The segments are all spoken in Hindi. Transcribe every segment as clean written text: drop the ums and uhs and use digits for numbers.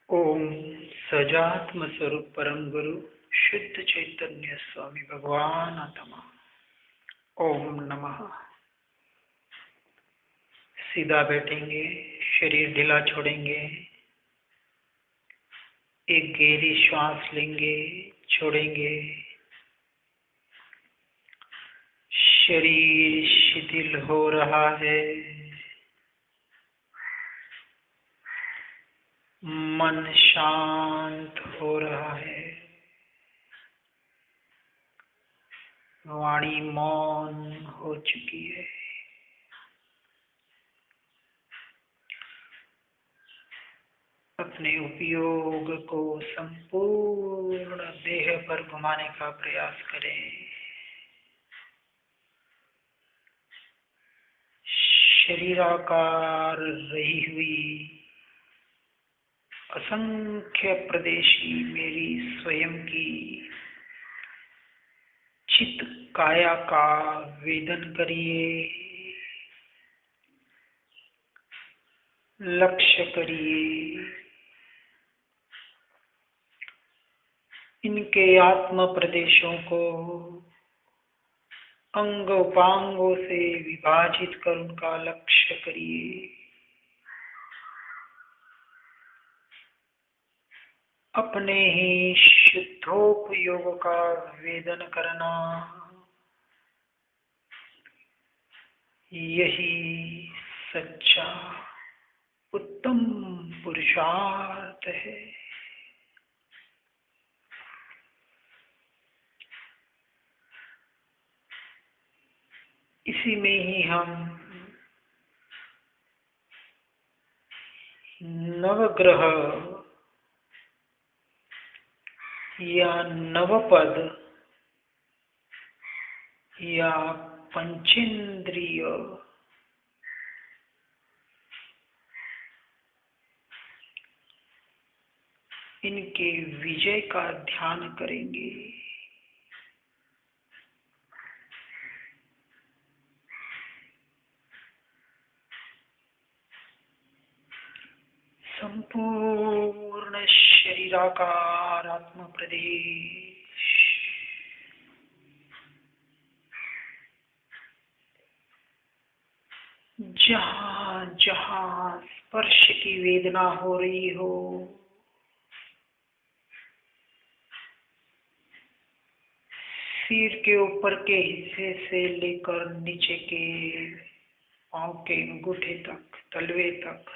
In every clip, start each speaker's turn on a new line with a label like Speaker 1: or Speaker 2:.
Speaker 1: ओम सजात्म स्वरूप परम गुरु शुद्ध चैतन्य स्वामी भगवान आत्मा। ओम नमः। सीधा बैठेंगे, शरीर ढीला छोड़ेंगे, एक गहरी श्वास लेंगे, छोड़ेंगे। शरीर शिथिल हो रहा है, मन शांत हो रहा है, वाणी मौन हो चुकी है। अपने उपयोग को संपूर्ण देह पर घुमाने का प्रयास करें। शरीराकार रही हुई असंख्य प्रदेशी मेरी स्वयं की चित काया का वेदन करिए, लक्ष्य करिए। इनके आत्म प्रदेशों को अंग उपांगों से विभाजित कर उनका लक्ष्य करिए। अपने ही शुद्धोपयोग का वेदन करना, यही सच्चा उत्तम पुरुषार्थ है। इसी में ही हम नवग्रह या नवपद या पंचेंद्रिय इनके विजय का ध्यान करेंगे। संपूर्ण शरीराकार आत्म प्रदेश जहां जहां स्पर्श की वेदना हो रही हो, सिर के ऊपर के हिस्से से लेकर नीचे के पांव के अंगूठे तक, तलवे तक,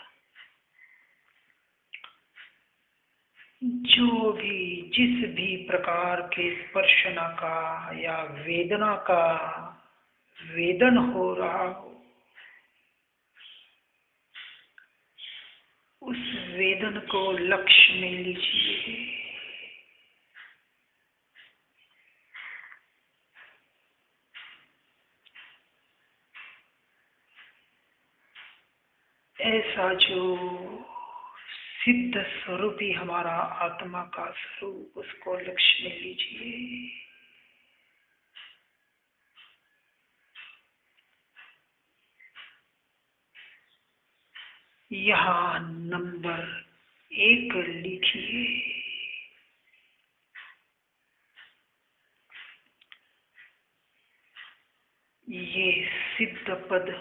Speaker 1: जो भी जिस भी प्रकार के स्पर्शना का या वेदना का वेदन हो रहा हो, उस वेदन को लक्ष्य में लीजिए। ऐसा जो सिद्ध स्वरूप ही हमारा आत्मा का स्वरूप, उसको लक्ष्य में लीजिए। यहाँ नंबर 1 लिखिए। ये सिद्ध पद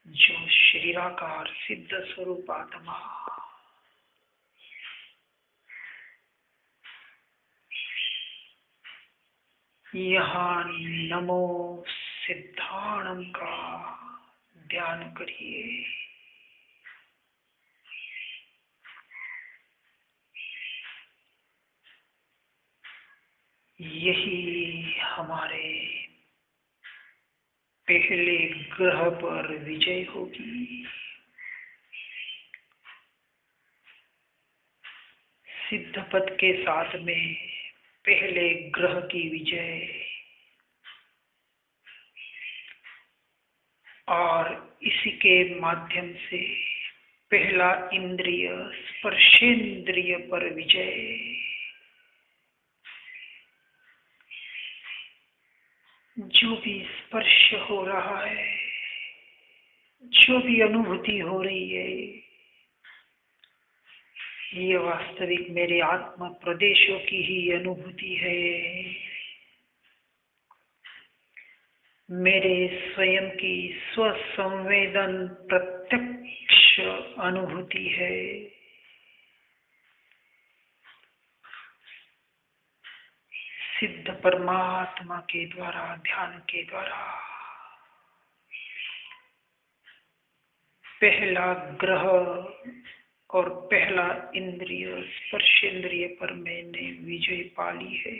Speaker 1: जो शरीराकार सिद्ध स्वरूप आत्मा, यहाँ नमो सिद्धाणम का ध्यान करिए। यही हमारे पहले ग्रह पर विजय होगी। सिद्ध पद के साथ में पहले ग्रह की विजय और इसी के माध्यम से पहला इंद्रिय स्पर्शेंद्रिय पर विजय। जो भी स्पर्श हो रहा है, जो भी अनुभूति हो रही है, ये वास्तविक मेरे आत्मा प्रदेशों की ही अनुभूति है। मेरे स्वयं की स्वसंवेदन प्रत्यक्ष अनुभूति है। सिद्ध परमात्मा के द्वारा, ध्यान के द्वारा पहला ग्रह और पहला इंद्रिय, स्पर्श इंद्रिय पर मैंने विजय पा ली है,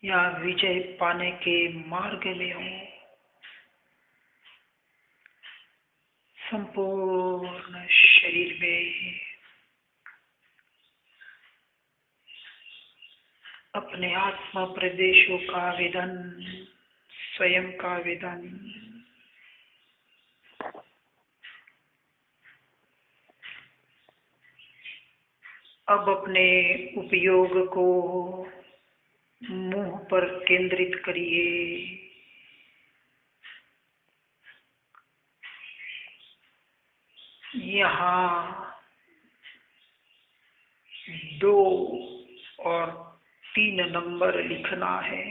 Speaker 1: या विजय पाने के मार्ग में हूँ। संपूर्ण शरीर में अपने आत्मा प्रदेशों का वेदन, स्वयं का वेदन, अब अपने उपयोग को मुंह पर केंद्रित करिए। यहाँ 2 और 3 नंबर लिखना है।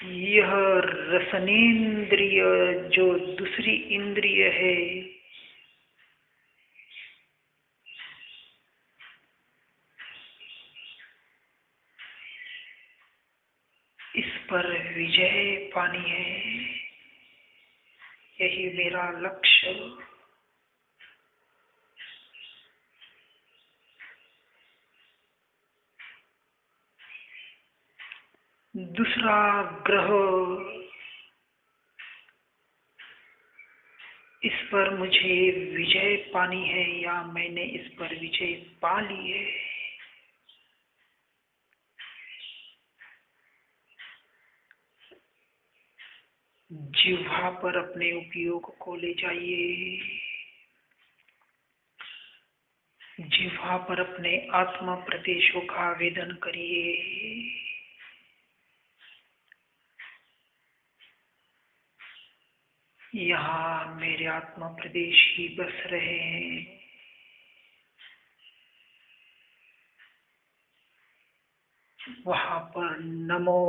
Speaker 1: यह रसनेन्द्रिय जो दूसरी इंद्रिय है, इस पर विजय पानी है। यही मेरा लक्ष्य। दूसरा ग्रह, इस पर मुझे विजय पानी है या मैंने इस पर विजय पा ली है। जिह्वा पर अपने उपयोग को ले जाइए। जिह्वा पर अपने आत्मा प्रदेशों का वेदन करिए। यहाँ मेरे आत्मा प्रदेश ही बस रहे हैं। वहां पर नमो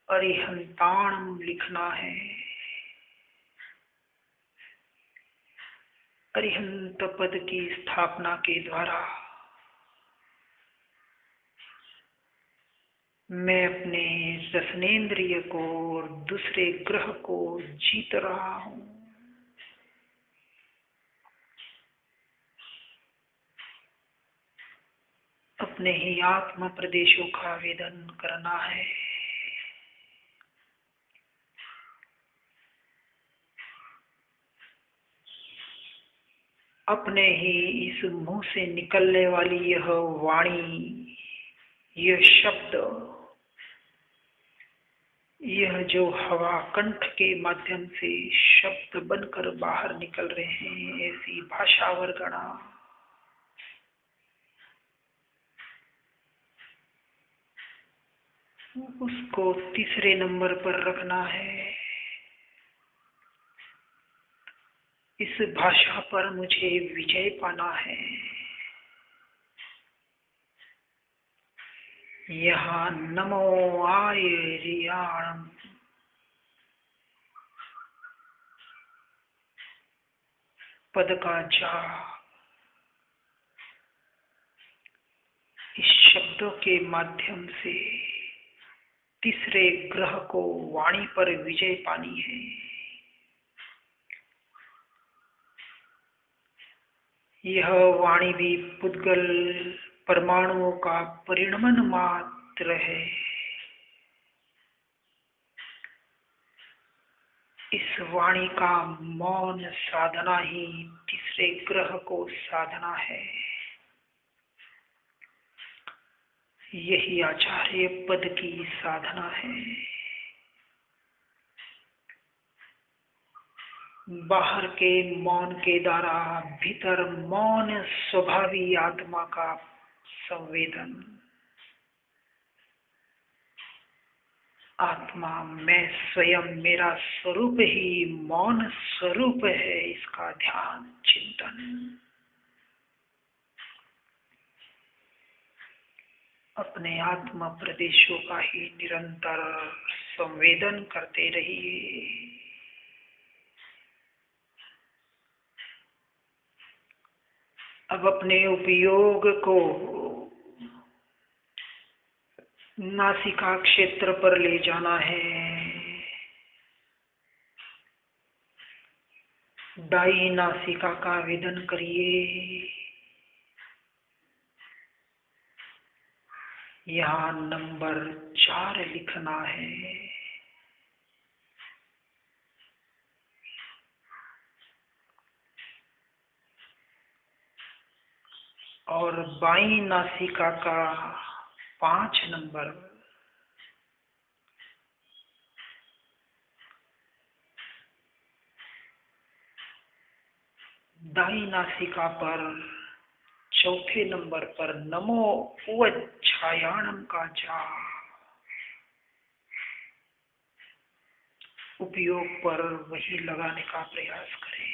Speaker 1: अरिहंताणम लिखना है। अरिहंत पद की स्थापना के द्वारा मैं अपने रसनेन्द्रिय को और दूसरे ग्रह को जीत रहा हूँ। अपने ही आत्मा प्रदेशों का वेदन करना है। अपने ही इस मुंह से निकलने वाली यह वाणी, यह शब्द, यह जो हवा कंठ के माध्यम से शब्द बनकर बाहर निकल रहे हैं, ऐसी भाषा वर्गणा उसको तीसरे नंबर पर रखना है। इस भाषा पर मुझे विजय पाना है। यहाँ नमो आयर्याणम पद का जाप, इस शब्दों के माध्यम से तीसरे ग्रह को वाणी पर विजय पानी है। यह वाणी भी पुद्गल परमाणुओं का परिणमन मात्र है। इस वाणी का मौन साधना ही तीसरे ग्रह को साधना है। यही आचार्य पद की साधना है। बाहर के मौन के द्वारा भीतर मौन स्वभावी आत्मा का संवेदन। आत्मा मैं स्वयं, मेरा स्वरूप ही मौन स्वरूप है, इसका ध्यान चिंतन। अपने आत्मा प्रदेशों का ही निरंतर संवेदन करते रहिए। अब अपने उपयोग को नासिका क्षेत्र पर ले जाना है। दाई नासिका का वेदन करिए। यहाँ नंबर 4 लिखना है। और बाई नासिका का 5 नंबर। दाई नासिका पर चौथे नंबर पर नमो उच्छायाणम का जाप। उपयोग पर वही लगाने का प्रयास करें।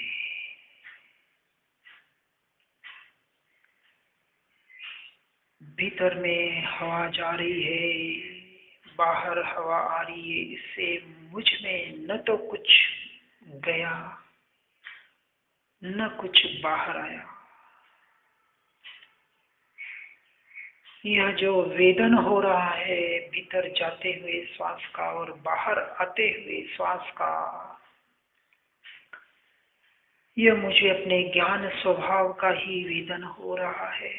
Speaker 1: भीतर में हवा जा रही है, बाहर हवा आ रही है, इससे मुझ में न तो कुछ गया न कुछ बाहर आया। यह जो वेदन हो रहा है भीतर जाते हुए श्वास का और बाहर आते हुए श्वास का, यह मुझे अपने ज्ञान स्वभाव का ही वेदन हो रहा है,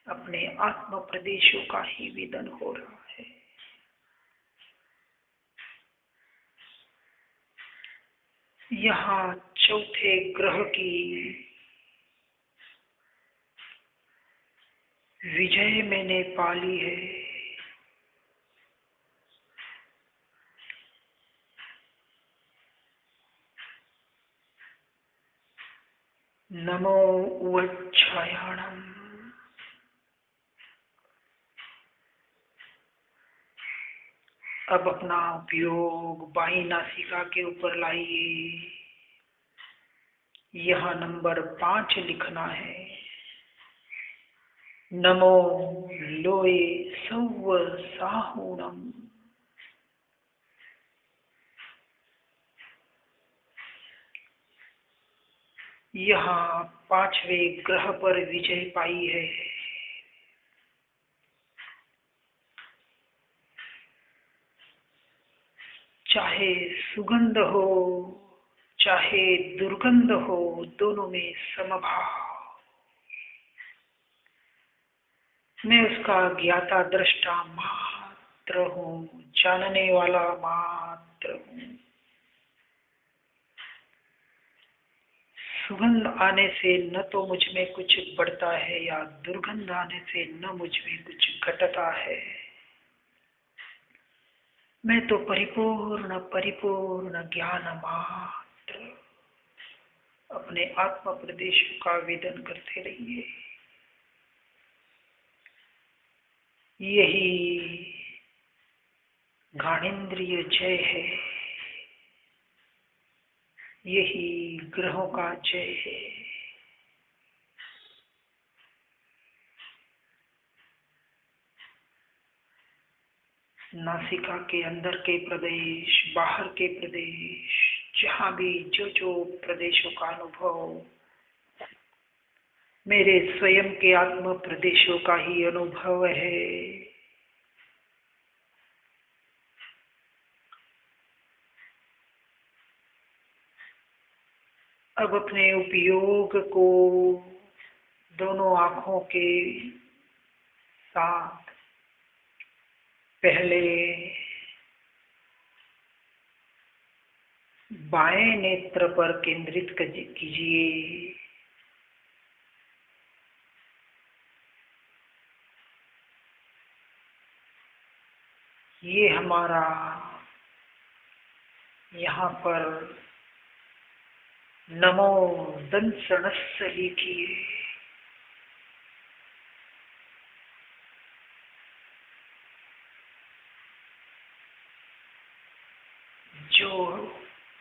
Speaker 1: अपने आत्म प्रदेशों का ही वेदन हो रहा है। यहाँ चौथे ग्रह की विजय मैंने पाली है। नमो उच्छायाणम। अब अपना उपयोग बाई नासिका के ऊपर लाइए। यहाँ नंबर 5 लिखना है। नमो लोए सौव साहूणम। यहाँ 5वें ग्रह पर विजय पाई है। चाहे सुगंध हो चाहे दुर्गंध हो, दोनों में समभाव। मैं उसका ज्ञाता दृष्टा मात्र हूँ, जानने वाला मात्र हूँ। सुगंध आने से न तो मुझ में कुछ बढ़ता है या दुर्गंध आने से न मुझ में कुछ घटता है। मैं तो परिपूर्ण परिपूर्ण ज्ञान मात्र। अपने आत्मा प्रदेश का वेदन करते रहिए। यही घाणेन्द्रिय जय है, यही ग्रहों का जय है। नासिका के अंदर के प्रदेश, बाहर के प्रदेश, जहां भी जो जो प्रदेशों का अनुभव मेरे स्वयं के आत्म प्रदेशों का ही अनुभव है। अब अपने उपयोग को दोनों आंखों के साथ पहले बाएं नेत्र पर केंद्रित कीजिए। ये हमारा यहाँ पर नमो दंसनस्य लिखिए। जो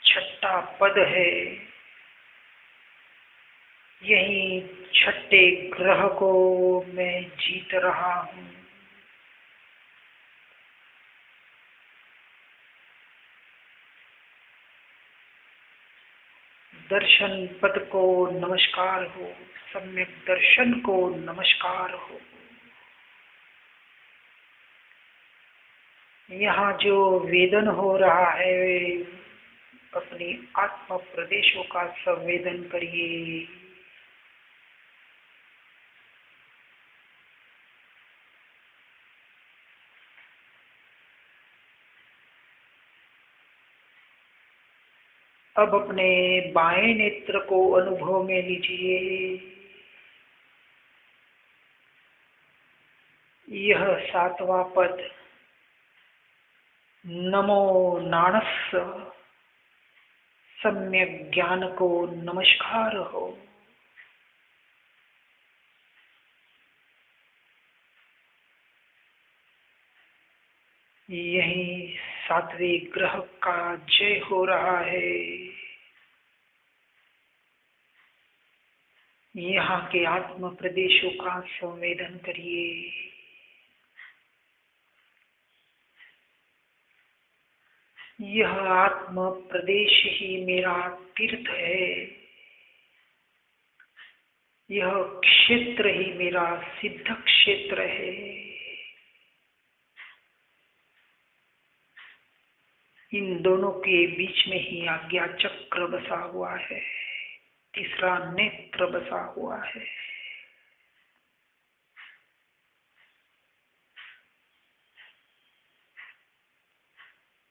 Speaker 1: छठा पद है, यही छठे ग्रह को मैं जीत रहा हूँ। दर्शन पद को नमस्कार हो, सम्यक दर्शन को नमस्कार हो। यहाँ जो वेदन हो रहा है, अपनी आत्मा प्रदेशों का संवेदन करिए। अब अपने बाएं नेत्र को अनुभव में लीजिए। यह सातवां पद नमो नाणस्स सम्यक ज्ञान को नमस्कार हो। यही सातवें ग्रह का जय हो रहा है। यहाँ के आत्म प्रदेशों का संवेदन करिए। यह आत्म प्रदेश ही मेरा तीर्थ है। यह क्षेत्र ही मेरा सिद्ध क्षेत्र है। इन दोनों के बीच में ही आज्ञा चक्र बसा हुआ है, तीसरा नेत्र बसा हुआ है।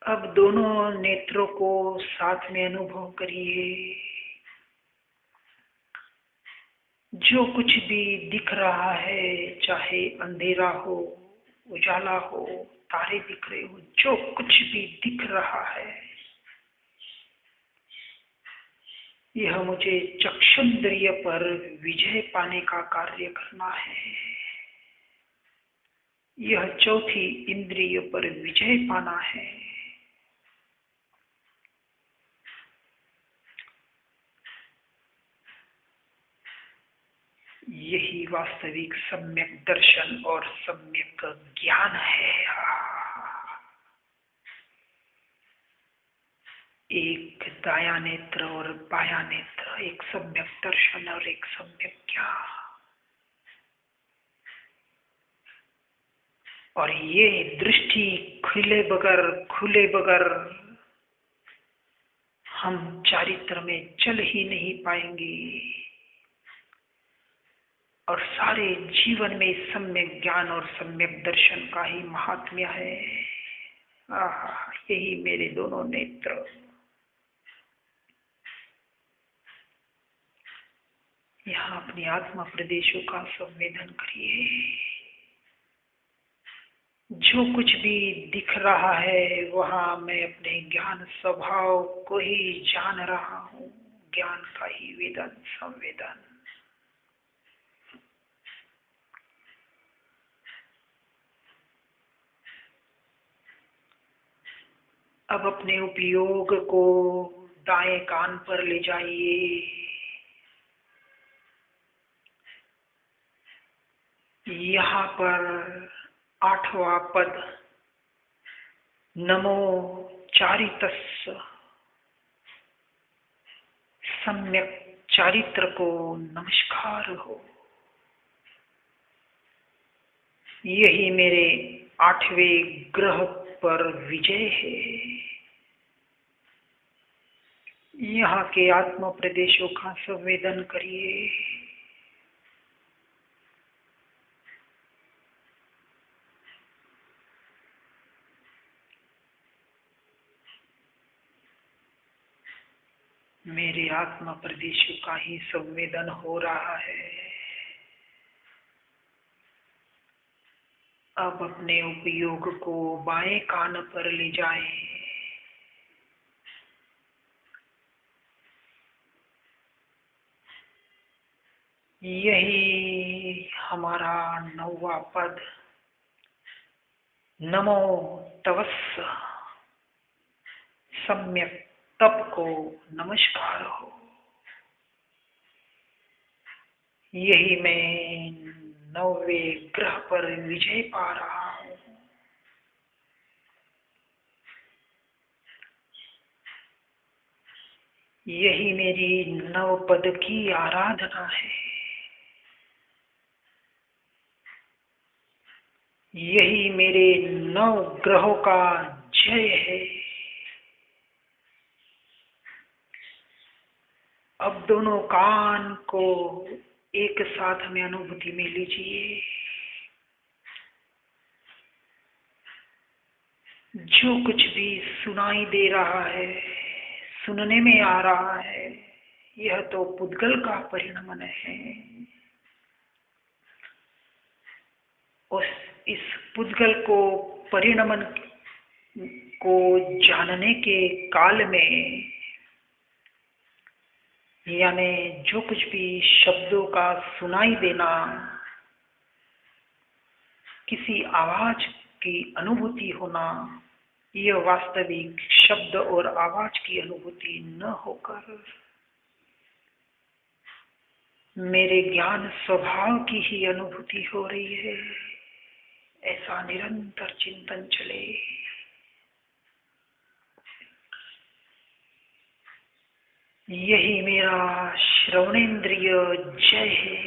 Speaker 1: अब दोनों नेत्रों को साथ में अनुभव करिए। जो कुछ भी दिख रहा है, चाहे अंधेरा हो, उजाला हो, तारे दिख रहे हो, जो कुछ भी दिख रहा है, यह मुझे चक्षुन्द्रिय पर विजय पाने का कार्य करना है। यह चौथी इंद्रिय पर विजय पाना है। यही वास्तविक सम्यक दर्शन और सम्यक ज्ञान है। एक दाया नेत्र और बाया नेत्र, एक सम्यक दर्शन और एक सम्यक ज्ञान। और ये दृष्टि खुले बगैर हम चारित्र में चल ही नहीं पाएंगे। और सारे जीवन में सम्यक ज्ञान और सम्यक दर्शन का ही महात्म्य है। यही मेरे दोनों नेत्र। यहाँ अपनी आत्मा प्रदेशों का संवेदन करिए। जो कुछ भी दिख रहा है, वहाँ मैं अपने ज्ञान स्वभाव को ही जान रहा हूँ। ज्ञान का ही वेदन संवेदन। अब अपने उपयोग को दाएं कान पर ले जाइए। यहाँ पर आठवां पद नमो चारितस्स सम्यक चारित्र को नमस्कार हो। यही मेरे आठवें ग्रह पर विजय है। यहाँ के आत्म प्रदेशों का संवेदन करिए। मेरे आत्मा प्रदेशों का ही संवेदन हो रहा है। अब अपने उपयोग को बाएं कान पर ले जाएं। यही हमारा नौवां पद नमो तवस्स सम्यक तप को नमस्कार हो। यही मैं 9वें ग्रह पर विजय पा रहा हूँ। यही मेरी 9 पद की आराधना है। यही मेरे 9 ग्रहों का जय है। अब दोनों कान को एक साथ में अनुभूति में लीजिए। जो कुछ भी सुनाई दे रहा है, सुनने में आ रहा है, यह तो पुद्गल का परिणमन है। इस पुद्गल को परिणमन को जानने के काल में, यानी जो कुछ भी शब्दों का सुनाई देना, किसी आवाज की अनुभूति होना, यह वास्तविक शब्द और आवाज की अनुभूति न होकर मेरे ज्ञान स्वभाव की ही अनुभूति हो रही है। ऐसा निरंतर चिंतन चले। यही मेरा श्रवणेन्द्रिय जय है।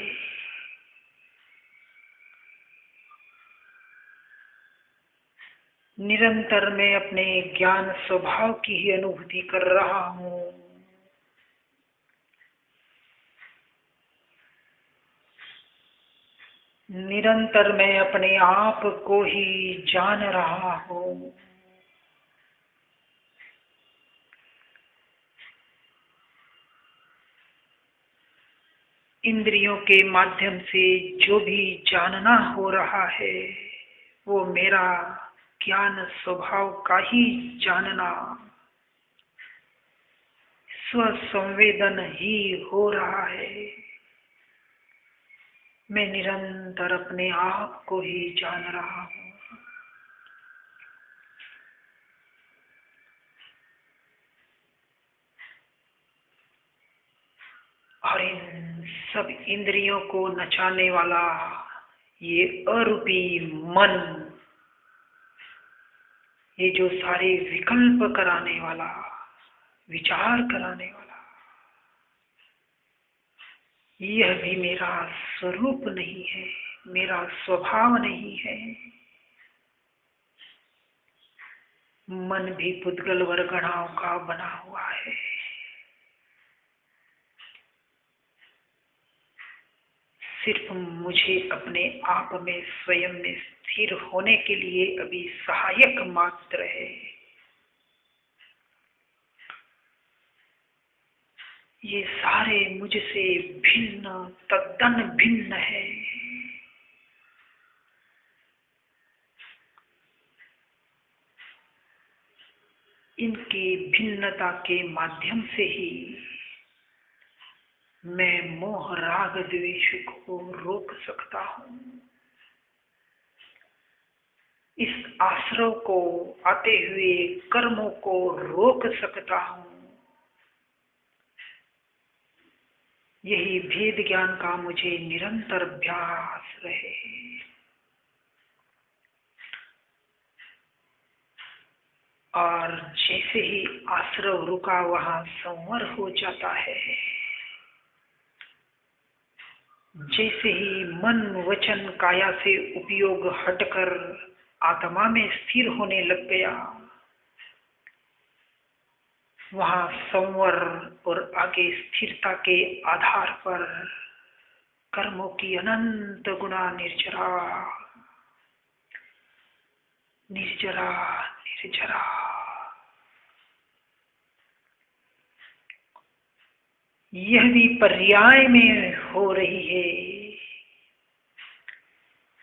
Speaker 1: निरंतर मैं अपने ज्ञान स्वभाव की ही अनुभूति कर रहा हूँ। निरंतर मैं अपने आप को ही जान रहा हूँ। इंद्रियों के माध्यम से जो भी जानना हो रहा है, वो मेरा ज्ञान स्वभाव का ही जानना, स्वसंवेदन ही हो रहा है। मैं निरंतर अपने आप को ही जान रहा हूँ। और इन सब इंद्रियों को नचाने वाला ये अरूपी मन, ये जो सारे विकल्प कराने वाला, विचार कराने वाला, यह भी मेरा स्वरूप नहीं है, मेरा स्वभाव नहीं है। मन भी पुद्गल वर्गणाओं का बना हुआ है। सिर्फ मुझे अपने आप में स्वयं में स्थिर होने के लिए अभी सहायक मात्र है। ये सारे मुझसे भिन्न, तद्दन भिन्न है। इनकी भिन्नता के माध्यम से ही मैं मोह राग द्वेष को रोक सकता हूँ। इस आश्रव को आते हुए कर्मों को रोक सकता हूँ। यही भेद ज्ञान का मुझे निरंतर अभ्यास रहे। और जैसे ही आश्रव रुका, वहां संवर हो जाता है। जैसे ही मन वचन काया से उपयोग हटकर आत्मा में स्थिर होने लग गया, वहां संवर और आगे स्थिरता के आधार पर कर्मों की अनंत गुणा निर्जरा निर्जरा निर्जरा यह भी पर्याय में हो रही है,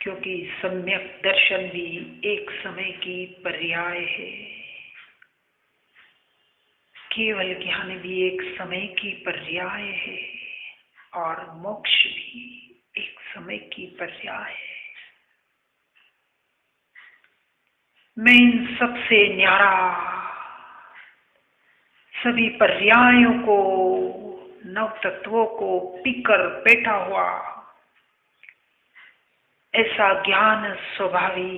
Speaker 1: क्योंकि सम्यक दर्शन भी एक समय की पर्याय है। केवल ज्ञान भी एक समय की पर्याय है और मोक्ष भी एक समय की पर्याय है। मैं इन सबसे न्यारा सभी पर्यायों को, नव तत्वों को पीकर बैठा हुआ ऐसा ज्ञान स्वभावी,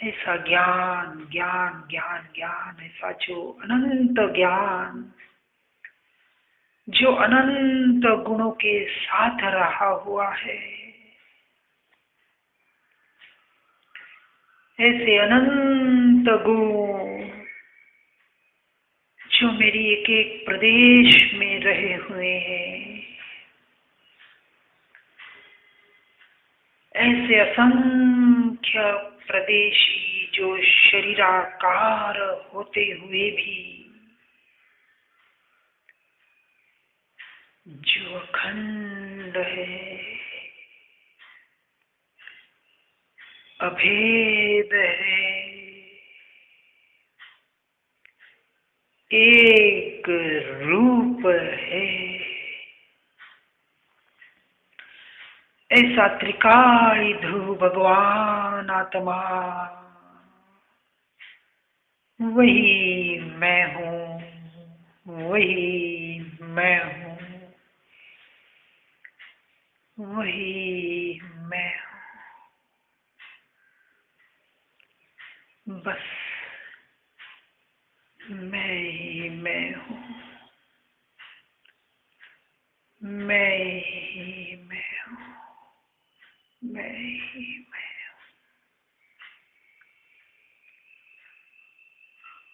Speaker 1: ऐसा ज्ञान ज्ञान ज्ञान ज्ञान, ऐसा जो अनंत ज्ञान, जो अनंत गुणों के साथ रहा हुआ है, ऐसे अनंत गुण जो मेरी एक एक प्रदेश में रहे हुए हैं, ऐसे असंख्य प्रदेशी जो शरीराकार होते हुए भी जो अखंड है, अभेद है, एक रूप है, ऐसा त्रिकाली ध्रुव भगवान आत्मा, वही मैं हूँ, वही मैं हूँ, वही मैं हूँ, बस मैं ही मैं हूँ, मैं ही मैं हूँ, मैं ही मैं हूँ।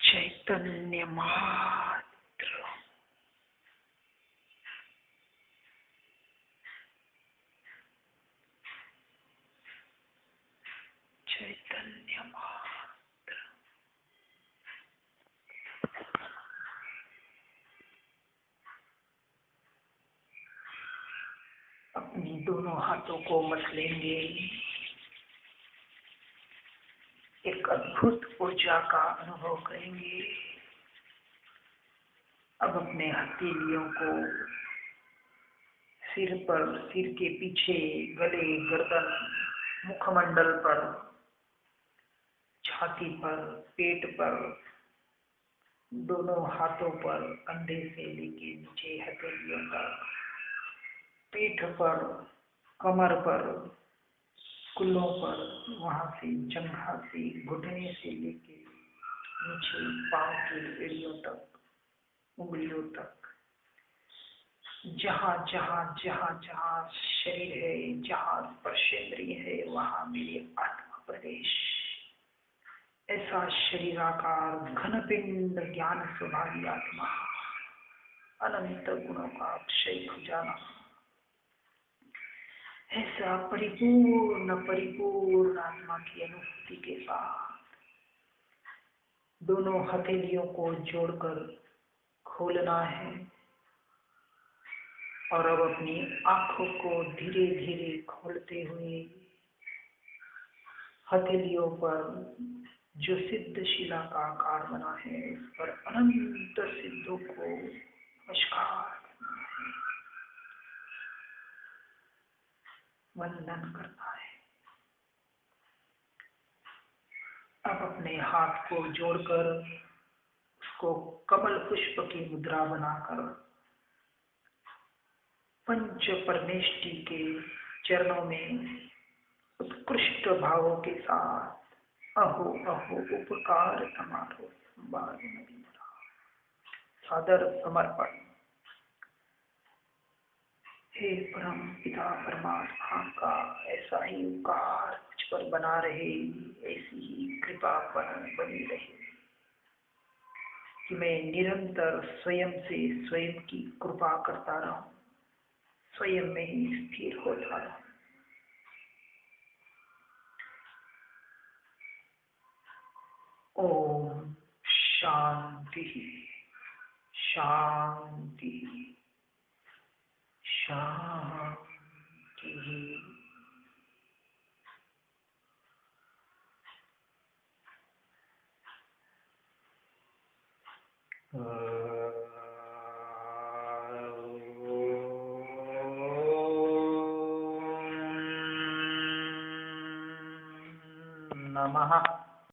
Speaker 1: चैतन्य मात्र, चैतन्य मात्र। अपनी दोनों हाथों को मसलेंगे, एक अद्भुत ऊर्जा का अनुभव करेंगे। अब अपने हथेलियों को सिर पर, सिर के पीछे, गले, गर्दन, मुखमंडल पर, छाती पर, पेट पर, दोनों हाथों पर, कंधे से लेके नीचे हथेलियों तक, पीठ पर, कमर पर, कुल्लों पर, वहां से जंघा से, घुटने से लेके नीचे पांव की एड़ियों तक, उंगलियों तक, जहां जहां जहां जहां शरीर है, जहां स्पर्शेंद्रिय है, वहां मेरे आत्मा प्रदेश, ऐसा शरीराकार घन पिंड ज्ञान स्वभावी आत्मा, अनंत गुणों का अक्षय खजाना, ऐसा परिपूर्ण परिपूर्ण आत्मा की अनुभूति के साथ दोनों हथेलियों को जोड़कर खोलना है और अब अपनी आंखों को धीरे धीरे खोलते हुए हथेलियों पर जो सिद्ध शिला का आकार बना है, उस पर अनंत सिद्धों को नमस्कार करना है, वंदन करना है। अब अपने हाथ को जोड़कर उसको कमल पुष्प की मुद्रा बनाकर पंच परमेष्टि के चरणों में उत्कृष्ट भावों के साथ अहो अहो उपकार समारोह संवाद सादर समर्पण। हे परम पिता परमात्मा का ऐसा ही उपकार मुझ पर बना रहे, ऐसी ही कृपा बनी रहे कि मैं निरंतर स्वयं से स्वयं की कृपा करता रहूं, स्वयं में ही स्थिर होता रहूं। ओम शांति शांति शांति। नमः।